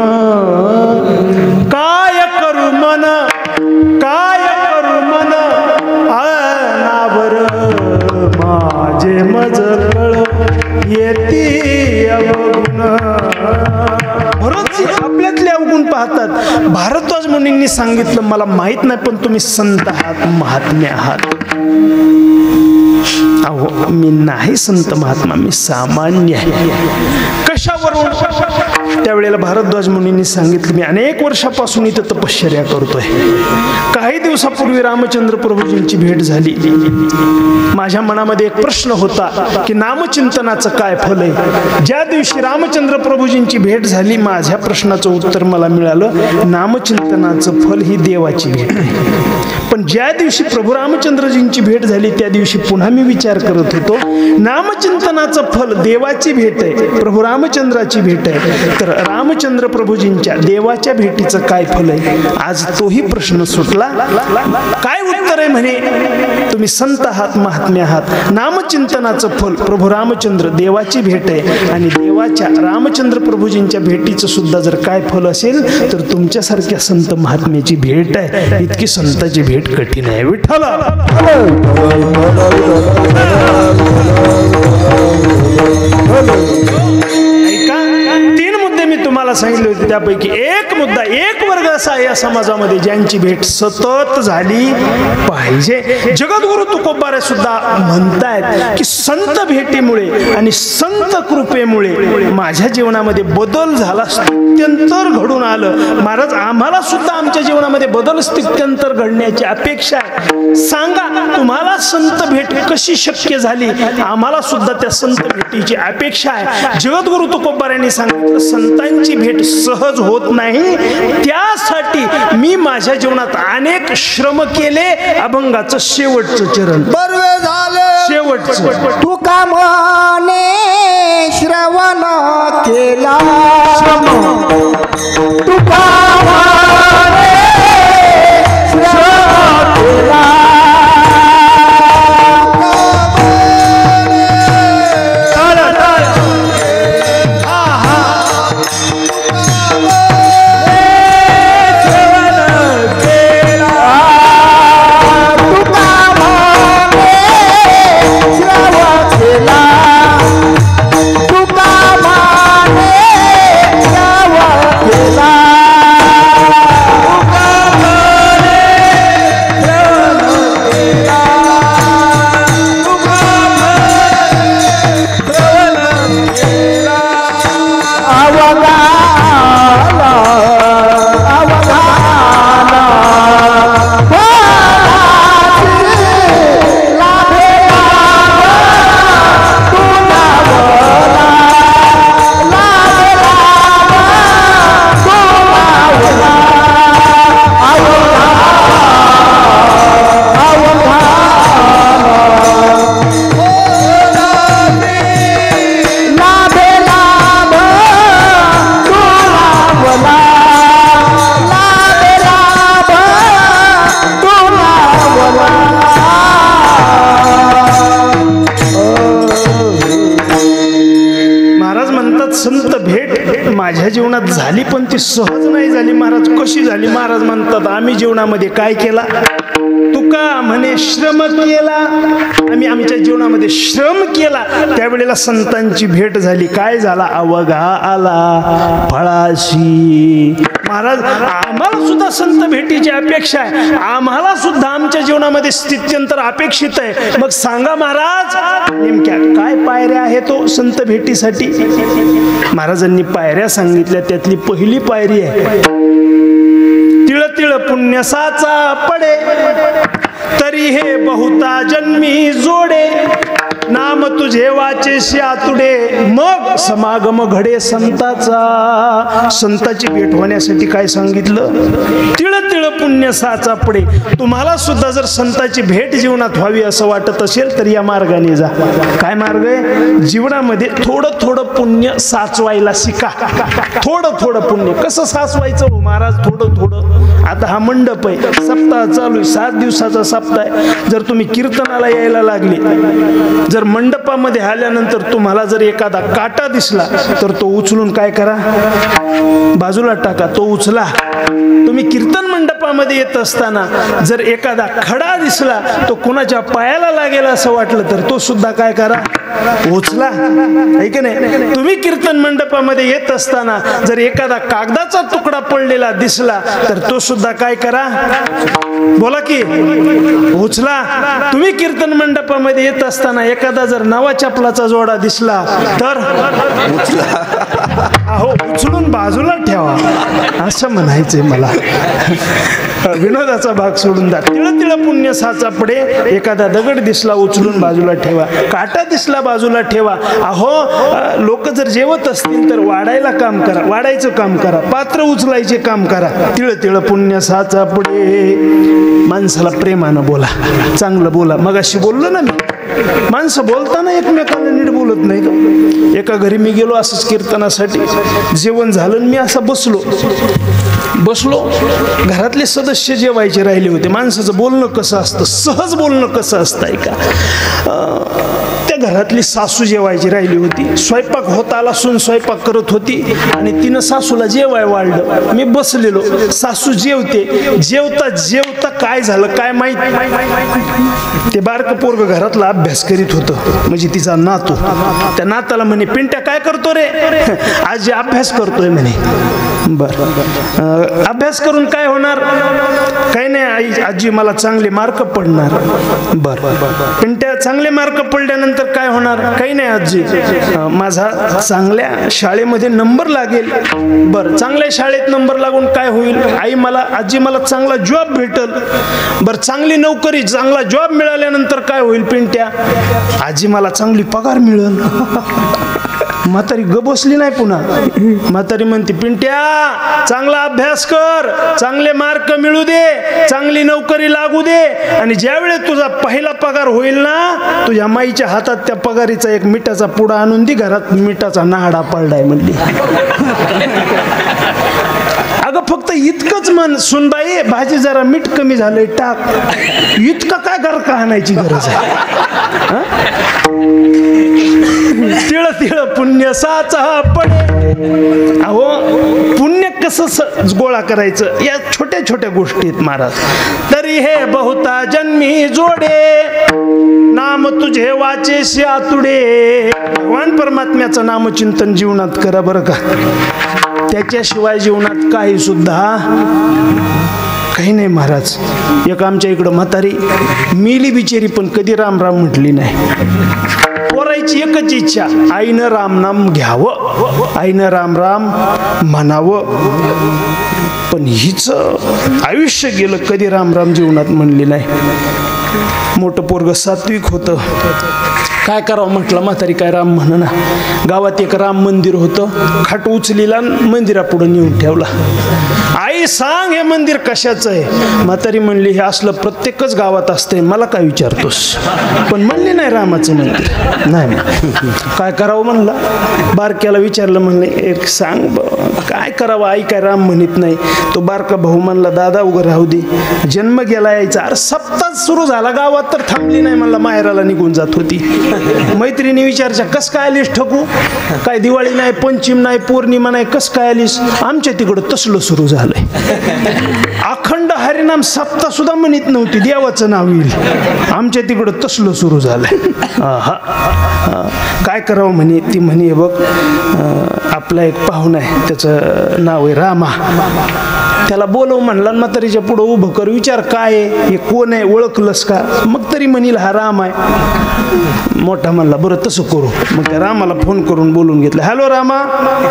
काय करू मन, काय करू मन अनावर, माझे मज कळो येती अवगुण. भरतजी आपल्यातले अवगुण पाहतात. भारद्वाज मुनींनी सांगितलं, मला माहित नाही पण तुम्ही संत आहात, महात्मे आहात. अहो मी नाही संत महात्मा, मी सामान्य आहे. कशावरून? त्यावेळेला भारद्वाज मुनींनी सांगितलं, मी अनेक वर्षापासून इथं तपश्चर्या करतोय. काही दिवसापूर्वी रामचंद्र प्रभूजींची भेट झाली. माझ्या मनामध्ये एक प्रश्न होता की नामचिंतनाचं काय फल आहे. ज्या दिवशी रामचंद्र प्रभूजींची भेट झाली, माझ्या प्रश्नाचं उत्तर मला मिळालं, नामचिंतनाचं फल ही देवाची भेट आहे. पण ज्या दिवशी प्रभू रामचंद्रजींची भेट झाली त्या दिवशी पुन्हा मी विचार करत होतो, नामचिंतनाचं फल देवाची भेट आहे, प्रभू रामचंद्राची भेट आहे, तर रामचंद्र प्रभूजींच्या देवाच्या भेटीचं काय फल आहे? आज तोही प्रश्न सुटला. काय उत्तर आहे? म्हणे तुम्ही संत आहात, महात्मे आहात. नामचिंतनाचं फल प्रभू रामचंद्र देवाची भेट आहे आणि देवाच्या रामचंद्र प्रभूजींच्या भेटीचं सुद्धा जर काय फल असेल तर तुमच्यासारख्या संत महात्म्याची भेट आहे. इतकी संताची भेट कठीण आहे. विठ्ठल ऐका, 3 मुद्दे मी तुम्हाला सांगितले होते, त्यापैकी एक मुद्दा, एक वर्ग असा आहे या समाजामध्ये ज्यांची भेट सतत झाली पाहिजे. जगद्गुरु तुकोबाराय सुद्धा म्हणतायत की संत भेटीमुळे आणि संत कृपेमुळे माझ्या जीवनामध्ये बदल झाला, स्थित्यंतर घडून आलं. महाराज आम्हाला सुद्धा आमच्या जीवनामध्ये बदल स्थित्यंतर घडण्याची अपेक्षा आहे. सांगा तुम्हाला संत भेट कशी शक्य झाली? आम्हाला सुद्धा त्या संत भेटीची अपेक्षा आहे. जगद्गुरु तुकोबारायांनी सांगितलं, संतांची भेट सहज होत नाही, त्यासाठी मी माझ्या जीवनात अनेक श्रम केले. अभंगाचं शेवटचं चरण बर्वे झाले शेवटचं, तुका म्हणे श्रवण केला, तुका म्हणे श्रवण केला. संत भेट माझ्या जीवनात झाली, पण ती सहज नाही झाली महाराज. कशी झाली महाराज म्हणतात, आम्ही जीवनामध्ये काय केला, तुका म्हणे श्रम केला. आम्ही आमच्या जीवनामध्ये श्रम केला, त्यावेळेला संतांची भेट झाली. काय झाला, अवघा आला फळाशी. महाराज आम्हाला सुद्धा संत भेटीची अपेक्षा आहे, आम्हाला सुद्धा आमच्या जीवनामध्ये स्थित्यंतर अपेक्षित आहे. मग सांगा महाराज नेमक्या काय पायऱ्या आहेत तो संत भेटीसाठी. महाराजांनी पायऱ्या सांगितल्या, त्यातली पहिली पायरी आहे, तिळ तिळ पुण्य साचा पडे, तरी हे बहुता जन्मी जोडे, नाम तुझे वाचेशी आतुडे, मग समागम घडे संताचा. संताची भेट होण्यासाठी काय सांगितलं, तिळ तिळ पुण्य साचा पडे. तुम्हाला सुद्धा जर संताची भेट जीवनात व्हावी असं वाटत असेल तर या मार्गाने जा. काय मार्ग आहे, जीवनामध्ये थोडं थोडं पुण्य साचवायला शिका. थोडं थोडं पुण्य कसं साचवायचं हो महाराज, थोडं थोडं. आता हा मंडप आहे, सप्ताह चालू आहे, 7 दिवसाचा सप्ताह आहे. जर तुम्ही कीर्तनाला यायला लागले, जर मंडपामध्ये आल्यानंतर तुम्हाला जर एखादा काटा दिसला तर तो उचलून काय करा, बाजूला टाका, तो उचला. तुम्ही कीर्तन मंडपामध्ये येत असताना जर एखादा खडा दिसला, तो कुणाच्या पायाला लागेल असं वाटलं तर तो सुद्धा काय करा, उचला. आहे की नाही. तुम्ही कीर्तन मंडपामध्ये येत असताना जर एखादा कागदाचा तुकडा पडलेला दिसला तर तो सुद्धा काय करा, बोला की उचला. तुम्ही कीर्तन मंडपामध्ये येत असताना एखादा जर नवा चपलाचा जोडा दिसला तर अहो उचलून बाजूला ठेवा असं म्हणायचंय मला. विनोदाचा भाग सोडून द्या. तिळ तिळ पुण्य साचा पडे, एखादा दगड दिसला उचलून बाजूला ठेवा, काटा दिसला बाजूला ठेवा. अहो लोक जर जेवत असतील तर वाढायला काम करा, वाढायचं काम करा, पात्र उचलायचे काम करा. तिळ तिळ पुण्य साचा पडे. माणसाला प्रेमानं बोला, चांगलं बोला. मगाशी बोललो ना मी, माणसं बोलताना एकमेकांना नीट बोलत नाही. एका घरी मी गेलो असंच कीर्तनासाठी, जेवण झालं, मी असं बसलो, घरातले सदस्य जेवायचे राहिले होते. माणसाचं बोलणं कसं असतं, सहज बोलणं कसं असतं ऐका. त्या घरातली सासू जेवायची राहिली होती, स्वयंपाक होत आला, सून स्वयंपाक करत होती आणि तिनं सासूला जेवाय वाढलं. मी बसलेलो, सासू जेवते, जेवता जेवता काय झालं काय माहित, ते बारकं पोरगं घरातला अभ्यास करीत होतं, म्हणजे तिचा नातू. त्या नाताला म्हणे, पिंट्या काय करतो रे, आजी अभ्यास करतोय म्हणे. बर अभ्यास करून काय होणार, काही नाही आई, आजी मला चांगले मार्क पडणार. बर पिंट्या चांगले मार्क पडल्यानंतर काय होणार, काही नाही आजी, माझा चांगल्या शाळेमध्ये नंबर लागेल. बर चांगल्या शाळेत नंबर लागून काय होईल आई, मला आजी मला चांगला जॉब भेटल. बर चांगली नोकरी, चांगला जॉब मिळाल्यानंतर काय होईल पिंट्या, आजी मला चांगली पगार मिळेल. म्हातारी ग बसली नाही. पुन्हा म्हातारी म्हणते, पिंट्या चांगला अभ्यास कर, चांगले मार्क मिळू दे, चांगली नोकरी लागू दे, आणि ज्यावेळेस तुझा पहिला पगार होईल ना, तुझ्या माईच्या हातात त्या पगारीचा एक मिठाचा पुडा आणून दे, घरात मिठाचा नाहडा पडलाय म्हणली. अगं फक्त इतकंच म्हण, सुनबाई भाजी जरा मीठ कमी झालंय टाक, इतकं काय घर का आणायची गरज आहे. तिळ तिळ पुण्य साचा पडे. अहो पुण्य कसं गोळा करायचं, या छोट्या छोट्या गोष्टी आहेत महाराज. तरी हे बहुता जन्मी जोडे, नाम तुझे वाचेशी आतुडे. भगवान परमात्म्याचं नामचिंतन जीवनात करा बरं का, त्याच्याशिवाय जीवनात काही सुद्धा काही नाही महाराज. एक आमच्या इकडं म्हातारी मिली बिचारी, पण कधी राम राम म्हटली नाही. पोरायची एकच इच्छा, आईनं राम नाम घ्यावं, आईनं राम राम म्हणावं, पण हिचं आयुष्य गेलं, कधी राम राम जीवनात म्हणली नाही. मोठं पोरग सात्विक होतं, काय करावं म्हटलं, म्हातारी काय राम म्हण ना. गावात एक राम मंदिर होतं, खाट उचलीला मंदिरापुढे नेऊन ठेवला. आई सांग हे मंदिर कशाचं आहे. म्हातारी म्हणली, हे असलं प्रत्येकच गावात असतंय, मला काय विचारतोस. पण म्हणले नाही रामाचं मंदिर नाही. काय करावं म्हणला, बारक्याला विचारलं, म्हणले एक सांग काय करावं, आई काय राम म्हणत नाही. तो बारका भाऊ म्हणला, दादा उभं राहू दे, जन्म गेला यायचा. अरे सप्ताह सुरू झाला गावात तर थांबली नाही, म्हणला माहेराला निघून जात होती. मैत्रिणी विचारच्या कस काय आलीस ठकू, काय दिवाळी नाही, पंचम नाही, पौर्णिमा नाही, कस काय आलीस? आमच्या तिकडं तसलं सुरू झालंय. अखंड हरिनाम सप्ताह सुद्धा म्हणत नव्हती, देवाचं नाव येईल. आमच्या तिकडं तसलं सुरू झालंय. काय करावं म्हणे, ती म्हणे बघ आपला एक पाहुणा आहे, त्याचं नाव आहे रामा, त्याला बोलव म्हणला. म्हातारीच्या पुढं उभं कर, विचार काय आहे, हे कोण आहे, ओळखलंस का? मग तरी म्हणील हा राम आहे. मोठा म्हणला बरं तसं करू. मग त्या रामाला फोन करून बोलून घेतलं. हॅलो रामा,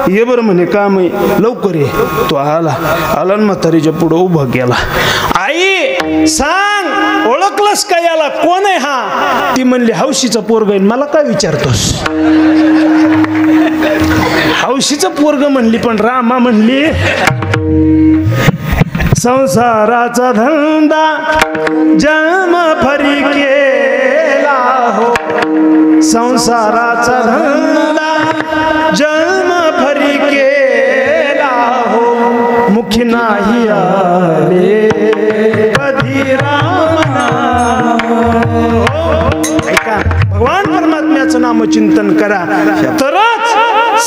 ये बरं म्हणे, काम आहे, लवकर ये. तो आला म्हातारीच्या पुढं उभं गेला. आई सांग, ओळखलंस का याला, कोण आहे हा? ती म्हणली हौशीचं पोरग आहे. मला काय विचारतोस? हौशीचं पोरग म्हणली, पण रामा म्हणली संसाराचा धंदा जन्म भरी केला हो, संसाराचा धंदा जन्म भरी केला हो, मुखी नाही आले कधी राम. ऐका, भगवान परमात्म्याचं नामचिंतन करा, तरच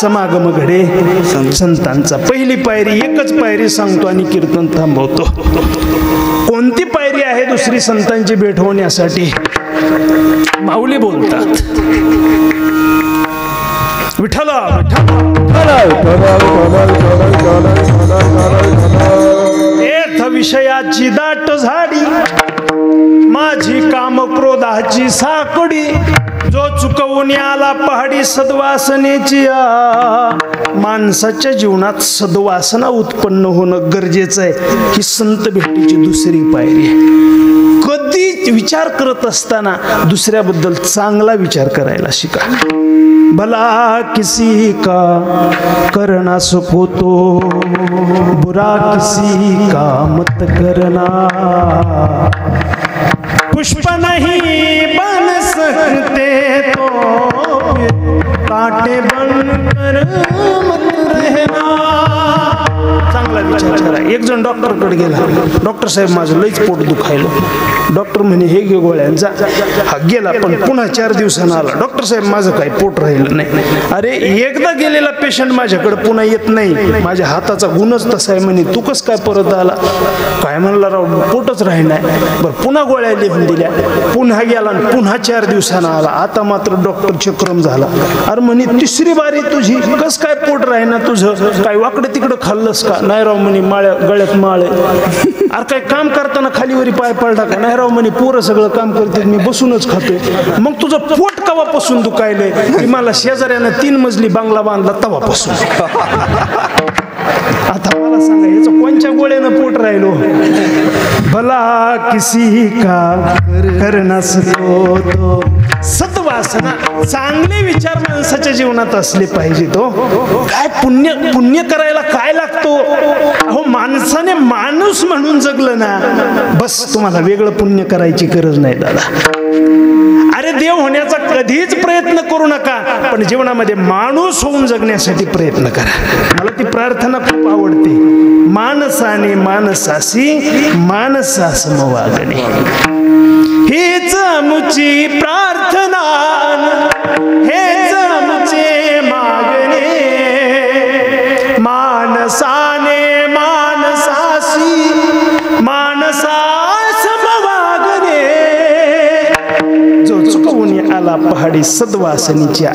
समागम घडे संतांचा. पहिली पायरी, एकच पायरी सांगतो आणि कीर्तन थांबवतो. कोणती पायरी आहे दुसरी संतांची भेट होण्यासाठी? माऊली बोलतात, विठ्ठला एथ विषयाची दाट झाडी, माझी काम क्रोधाची साकडी, जो चुकवून आला पहाडी सद्वासनेची. माणसाच्या जीवनात सद्वासना उत्पन्न होणं गरजेचं आहे. ही संत भेटीची दुसरी पायरी आहे. कधी विचार करत असताना दुसऱ्याबद्दल चांगला विचार करायला शिका. भला किसी का करना सको तो, बुरा किसी का मत करना. पुष्प नहीं बन सकते तो कांटे बनकर मत रहना. चांगला विचार करा. एक जण डॉक्टरकडे गेला. डॉक्टर साहेब माझं लईच पोट दुखायलं. डॉक्टर म्हणे हे घे गोळ्या जा. हा गेला, पण पुन्हा 4 दिवसांना आला. डॉक्टर साहेब माझं काही पोट राहिलं नाही. अरे एकदा गेलेला पेशंट माझ्याकडे पुन्हा येत नाही, माझ्या हाताचा गुणच तसा आहे. म्हणे तू कस काय परत आला? काय म्हणला राव, पोटच राहिलाय. बरं पुन्हा गोळ्या लिहून दिल्या. पुन्हा गेला, पुन्हा 4 दिवसांना आला. आता मात्र डॉक्टर चक्रम झाला. अरे म्हणे तिसरी बारी तुझी, कस काय पोट राहिना तुझं? काय वाकडं तिकडं खाल्लंस का? नाही राव म्हणे, माळ्या गळ्यात माळे. अरे काय काम करताना खालीवरी पाय पडला का? नाही राव म्हणे, पोरं सगळं काम करते, मी बसूनच खातोय. मग तुझं पोट कवापासून दुखायलंय? की मला शेजाऱ्यानं 3 मजली बांगला बांधला तवापासून. आता मला सांगा, याचं कोणत्या गोळ्यानं पोट राहिलो? भला किसी का करना सको तो. सद्वासना, चांगले विचार माणसाच्या जीवनात असले पाहिजे. तो काय पुण्य करायला काय लागतो? अहो माणसाने माणूस म्हणून जगलं ना, बस तुम्हाला वेगळं पुण्य करायची गरज नाही दादा. अरे देव होण्याचा कधीच प्रयत्न करू नका, पण जीवनामध्ये माणूस होऊन जगण्यासाठी प्रयत्न करा. मला ती प्रार्थना खूप आवडते. माणसाने माणसाशी माणसासम वागणे, हेच मुची प्रार्थना, हेच मुचे मागणे. माणसाने माणसाशी माणसासम वागणे, जो चुकवून आला पहाडी सद्वासनीच्या.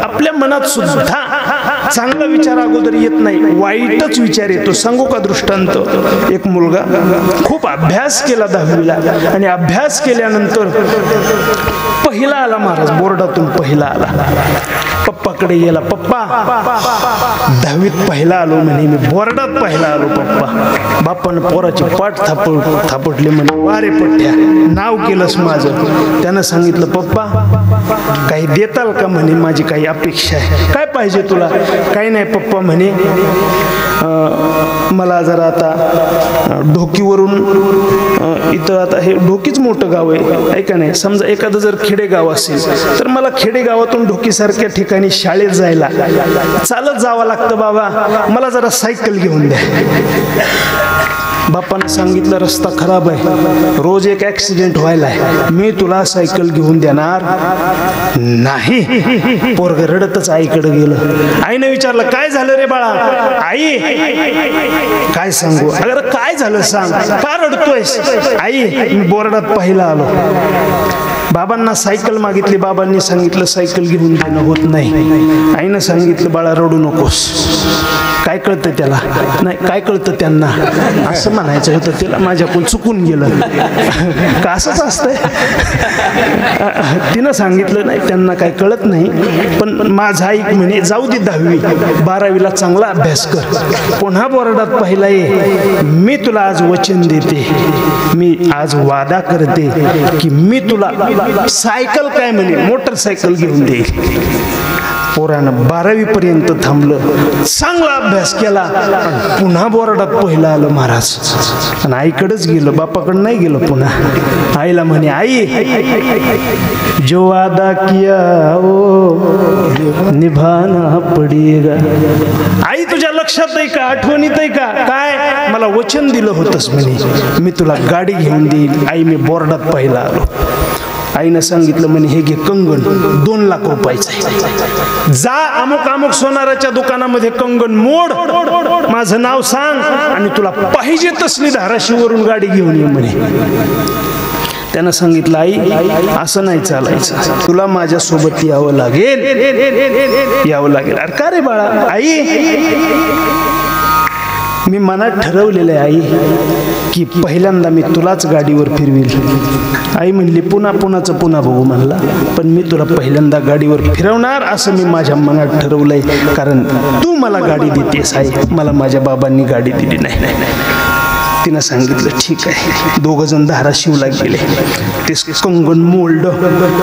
आपल्या मनात सुद्धा चांगला विचार अगोदर येत नाही, वाईटच विचार येतो. सांगू का दृष्टांत? एक मुलगा खूप अभ्यास केला 10वीला, आणि अभ्यास केल्यानंतर पहिला आला महाराज, बोर्डातून पहिला आला. पप्पाकडे गेला. पप्पा 10वीत पहिला आलो म्हणे, मी बोर्डात पहिला आलो पप्पा. बाप्पानं पोराची पाठ थापटली म्हणे, वारे पट्ट्या नाव केलंस माझं. त्यानं सांगितलं पप्पा काही देताल का म्हणे, माझी काही अपेक्षा आहे. काय पाहिजे तुला? काही नाही पप्पा म्हणे, मला जरा आता ढोकीवरून इथं, आता हे ढोकीच मोठं गाव आहे ऐका नाही, समजा एखादं जर खेडेगाव असेल तर मला खेडेगावातून ढोकीसारख्या ठिकाणी शाळेत जायला चालत जावं लागतं बाबा, मला जरा सायकल घेऊन द्या. बापानं सांगितलं रस्ता खराब आहे, रोज एक ऍक्सिडेंट व्हायलाय, मी तुला सायकल घेऊन देणार नाही. पोरग रडतच आईकडे गेलं. आईने विचारलं काय झालं रे बाळा? आई काय सांगू? अगं काय झालं सांग, का रडतोयस? आई मी बोर्डात पाहिला आलो. बाबांना सायकल मागितली, बाबांनी सांगितलं सायकल घेऊन देणं होत नाही. आईनं सांगितलं बाळा रडू नकोस. काय कळतं त्याला? नाही काय कळतं त्यांना, असं म्हणायचं होतं त्याला, माझ्याकडून चुकून गेलं का असंच असतंय. तिनं सांगितलं नाही त्यांना काय कळत नाही, पण माझा ऐक म्हणे जाऊ दे 10वी 12वीला चांगला अभ्यास कर, पुन्हा बोर्डात पाहिला ये. मी तुला आज वचन देते, मी आज वादा करते की मी तुला सायकल काय म्हणे मोटरसायकल घेऊन देईल. पोरानं 12वी पर्यंत थांबलं, चांगला अभ्यास केला, पुन्हा बोर्डात पहिलं आलं महाराज. आणि आईकडेच गेलं, बापाकडे नाही गेलं. पुन्हा आईला म्हणे आई जो वादा किया वो निभाना पडेगा. आई तुझ्या लक्षात आहे का, आठवणीत आहे का? काय मला वचन दिलं होतंस म्हणे मी तुला गाडी घेऊन देईल. आई मी बोर्डात पहिला आलो. आईनं सांगितलं म्हणे हे घे कंगन, 2 लाख रुपयाचं आहे, जा अमुक अमुक सोनाराच्या दुकानामध्ये कंगन मोड, माझं नाव सांग आणि तुला पाहिजे तसली धाराशिववरून गाडी घेऊन ये म्हणे. त्यानं सांगितलं आई असं नाही चालायचं, तुला माझ्यासोबत यावं लागेल. अरे का रे बाळा? आई मी मनात ठरवलेलं आहे आई की पहिल्यांदा मी तुलाच गाडीवर फिरवील. आई म्हणली पुन्हा पुन्हा बघू म्हणला, पण मी तुला पहिल्यांदा गाडीवर फिरवणार असं मी माझ्या मनात ठरवलंय, कारण तू मला गाडी देतेस आई, मला माझ्या बाबांनी गाडी दिली नाही. तिनं सांगितलं ठीक आहे. 2 जण धाराशिवला गेले. ते कंगन मोल्ड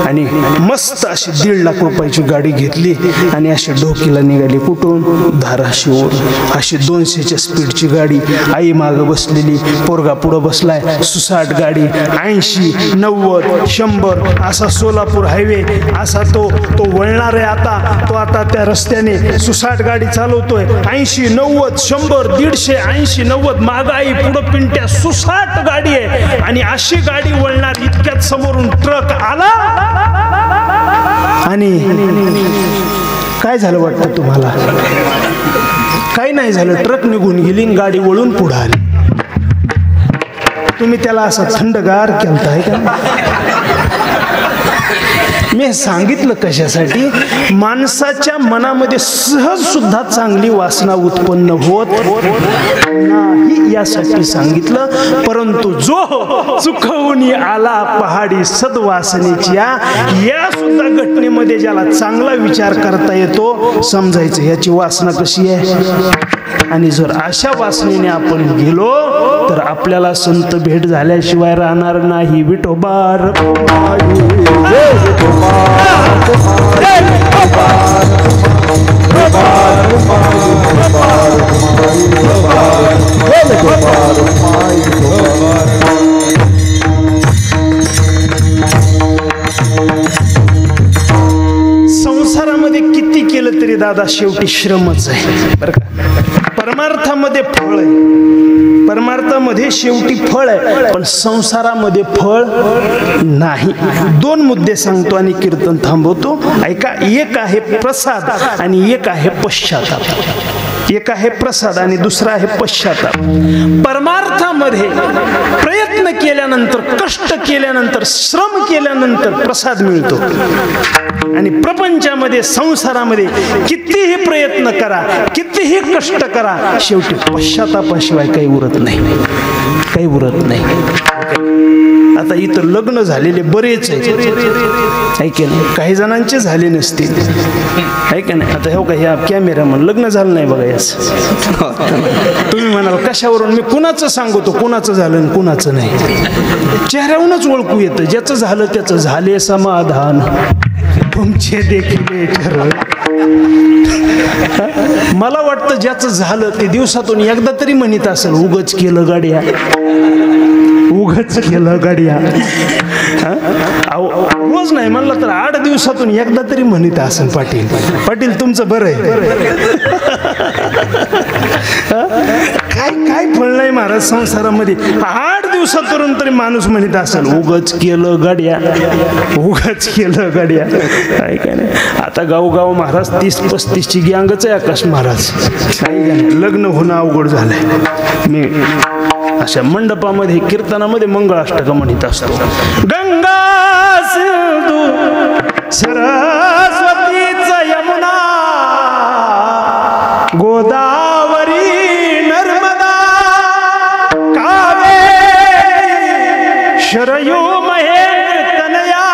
आणि मस्त अशी 1.5 लाख रुपयाची गाडी घेतली आणि अशी डोकीला निघाली. कुठून? धाराशिववरून. अशी 200च्या स्पीडची गाडी. आई मागं बसलेली, पोरगा पुढं बसलाय. सुसाट गाडी. 80 90 100 असा सोलापूर हायवे असा तो वळणार आहे. आता त्या रस्त्याने सुसाट गाडी चालवतोय. 80 90 100 150 80 90 मागं आई, पुढं पिंट्या. सुसाट गाडी आहे आणि अशी गाडी वळणार इतक्यात समोरून ट्रक आला आणि काय झालं वाटतं तुम्हाला? काही नाही झालं. ट्रक निघून गेली, गाडी वळून पुढे आली. तुम्ही त्याला असं थंडगार केलताय का? मी सांगितलं कशासाठी? माणसाच्या मनामध्ये सहज सुद्धा चांगली वासना उत्पन्न होत नाही यासाठी सांगितलं. परंतु जो चुकवून आला पहाडी सद्वासनेची या सुद्धा घटनेमध्ये ज्याला चांगला विचार करता येतो, समजायचं याची वासना कशी आहे. आणि जर अशा वासनेने आपण गेलो तर आपल्याला संत भेट झाल्याशिवाय राहणार नाही. विठोबार संसारामध्ये किती केलं तरी दादा शेवटी श्रमच आहे बरं का. परमार्थामध्ये फळ आहे, परमार्थामध्ये शेवटी फळ आहे, पण संसारामध्ये फळ नाही. 2 मुद्दे सांगतो आणि कीर्तन थांबवतो. ऐका. एक आहे प्रसाद आणि एक आहे पश्चाताप. एक आहे प्रसाद आणि दुसरा आहे पश्चाताप. परमार्थामध्ये प्रयत्न केल्यानंतर, कष्ट केल्यानंतर, श्रम केल्यानंतर प्रसाद मिळतो आणि प्रपंचामध्ये, संसारामध्ये कितीही प्रयत्न करा, कितीही कष्ट करा, शेवटी पश्चातापाशिवाय काही उरत नाही, काही उरत नाही. आता इथं लग्न झालेले बरेच आहेत, ऐके नाही, काही जणांचे झाले नसतील, ऐके नाही. आता हो का ह्या कॅमेरामन लग्न झालं नाही बघा यास. तुम्ही म्हणाल कशावरून? मी कुणाचं सांगतो, कुणाचं झालं आणि कुणाचं नाही. चेहऱ्यावरूनच ओळखू येतं. ज्याचं झालं त्याचं झाले समाधान, तुमचे देखील ठरव. मला वाटतं ज्याचं झालं ते दिवसातून एकदा तरी म्हणत असेल उगच केलं गाड्या, उगच केलं गाड्या. रोज नाही म्हणलं तर 8 दिवसातून एकदा तरी म्हणत असेल पाटील, पाटील तुमचं बरं आहे. काय काय फळ नाही महाराज संसारामध्ये. 8 दिवसातून तरी माणूस म्हणत असेल उगच केलं गड्या, उगच केलं गड्या. काय काय नाही. आता गावगाव महाराज 30-35ची गँगच आहे आकाश महाराज. काय काय नाही. लग्न होणं अवघड झालंय. मी अशा मंडपामध्ये कीर्तनामध्ये मंगळाष्टक म्हणत असतो. गंगा सिंधू सरस्वतीच यमुना गोदावरी नर्मदा कावेरी शरयू महेंद्र तनया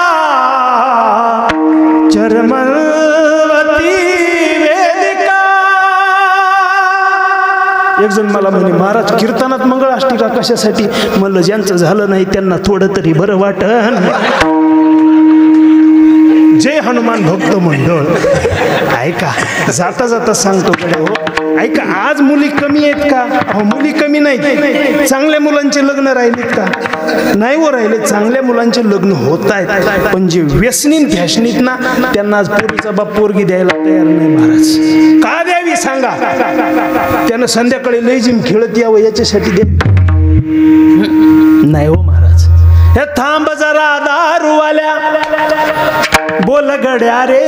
चरमवती वेदिका. एक जण मला म्हणे महाराज कीर्तनात मंगळाष्टिका कशासाठी? म्हणलं ज्यांचं झालं नाही त्यांना थोडं तरी बरं वाटन. जय हनुमान भक्त मंडळ. ऐका जाता जाता सांगतो कडे हो, ऐका आज मुली कमी आहेत का? हो मुली कमी नाही. चांगल्या मुलांचे लग्न राहिलेत का? नाही हो राहिले. चांगल्या मुलांचे लग्न होत आहेत, पण जे व्यसनीत फॅशनीत ना त्यांना आज पोरीचा बाप पोरगी द्यायला तयार नाही महाराज. का द्यावी सांगा? त्यानं संध्याकाळी लय जिम खेळत यावं याच्यासाठी दे नाही हो महाराज. हे थांब जरा दारूवाल्या बोल गड्या रे,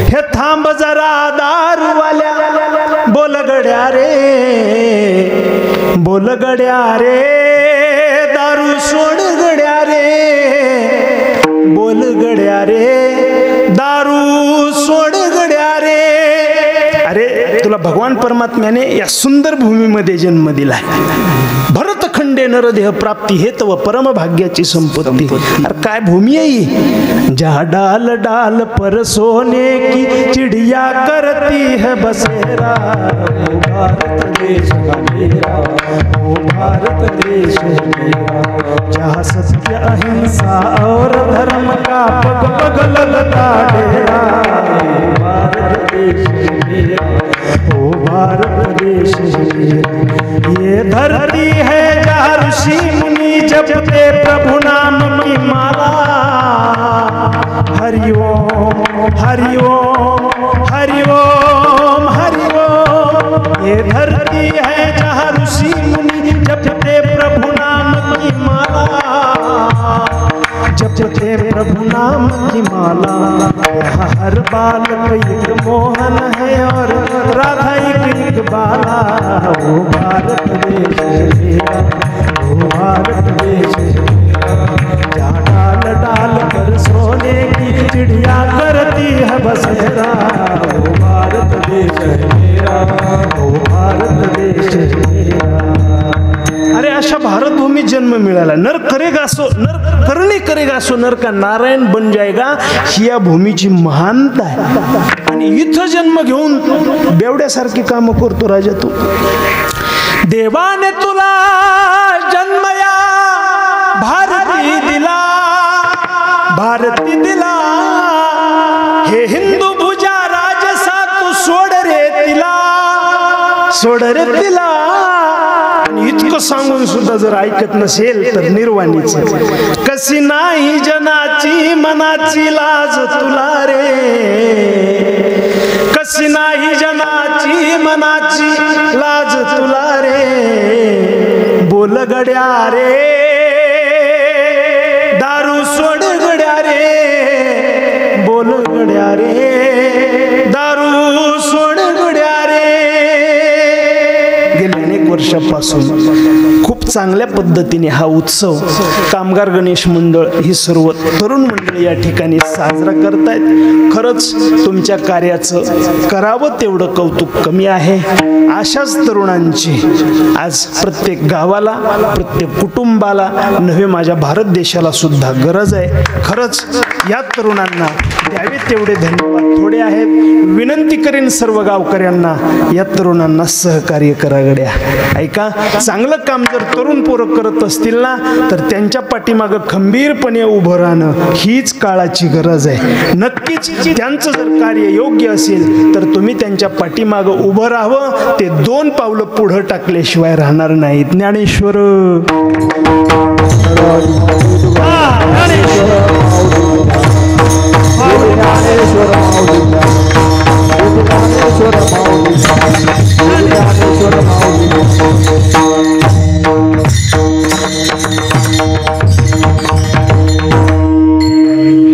हे थांब जरा दारूवाल्या बोल गड्या रे, बोल गड्या रे दारू सोड गड्या रे, बोल गड्या रे दारू सोड गड्या रे. अरे तुला भगवान परमात्म्याने या सुंदर भूमीमध्ये जन्म दिलाय. भरतखंडे नरदेह प्राप्ती हे तव परम भाग्याची संपत्ती. अरे काय भूमी आहे? जहाँ डाल डाल पर सोने की चिड़िया करती है बसेरा. ओ भारत देश का मेरा, ओ भारत देश मेरा, जहाँ सत्य अहिंसा और धर्म का पग पग लगता डेरा. ओ भारत देश मेरा, ओ भारत देश मेरा. ये धरती है जहाँ ऋषि मुनि जपते प्रभु नाम की माला. हरि ओम हरि ओम हरि ओम हरि ओम. ये धरती है जहाँ ऋषि मुनि जपते प्रभु नाम की माला, जपते प्रभु नाम की माला. यहाँ हर बालक एक मोहन है और राधा एक बाला. ओ भारत देश मेरा, ओ भारत देश मेरा, जहाँ डाल डाल पर सोने की चिड़िया करती है बसेरा. ओ भारत देश मेरा, ओ भारत देश मेरा. अरे अशा भारत भूमी जन्म मिळाला. नर करेगा सो नर करणे करेगा सो नर का नारायण बन जाएगा. ही या भूमीची महानता आहे. आणि इथं जन्म घेऊन बेवड्यासारखी कामं करतो राजा तू. देवाने तुला जन्म या भारती दिला, भारती दिला. हे हिंदू भुजा राजसा तू सोड रे तिला, सोड रे तिला. इतकं सांगून सुद्धा जर ऐकत नसेल तर निर्वाणीच. कशी नाही जनाची मनाची लाज तुला रे, कशी नाही जनाची मनाची लाज तुला रे. बोल गड्या रे दारू सोड गड्या रे, बोल गड्या रे दारू सोड गड्या रे. गेल्या अनेक वर्षापासून खूप चांगल्या पद्धतीने हा उत्सव कामगार गणेश मंडळ ही सर्व तरुण मंडळ या ठिकाणी साजरा करतायत. खरंच तुमच्या कार्याचं करावं तेवढं कौतुक कमी आहे. अशाच तरुणांची आज प्रत्येक गावाला प्रत्येक कुटुंबाला नव्हे माझ्या भारत देशाला सुद्धा गरज आहे. खरंच या तरुणांना द्यावे तेवढे धन्यवाद थोडे आहेत. विनंती करेन सर्व गावकऱ्यांना या तरुणांना सहकार्य करा गड्या. ऐका चांगलं काम जर तरुण पोरं करत असतील ना तर त्यांच्या पाठीमागं खंबीरपणे उभं राहणं हीच काळाची गरज आहे. नक्कीच त्यांचं जर कार्य योग्य असेल तर तुम्ही त्यांच्या पाठीमागं उभं राहावं. ते 2 पावलं पुढं टाकल्याशिवाय राहणार नाहीत. ज्ञानेश्वर.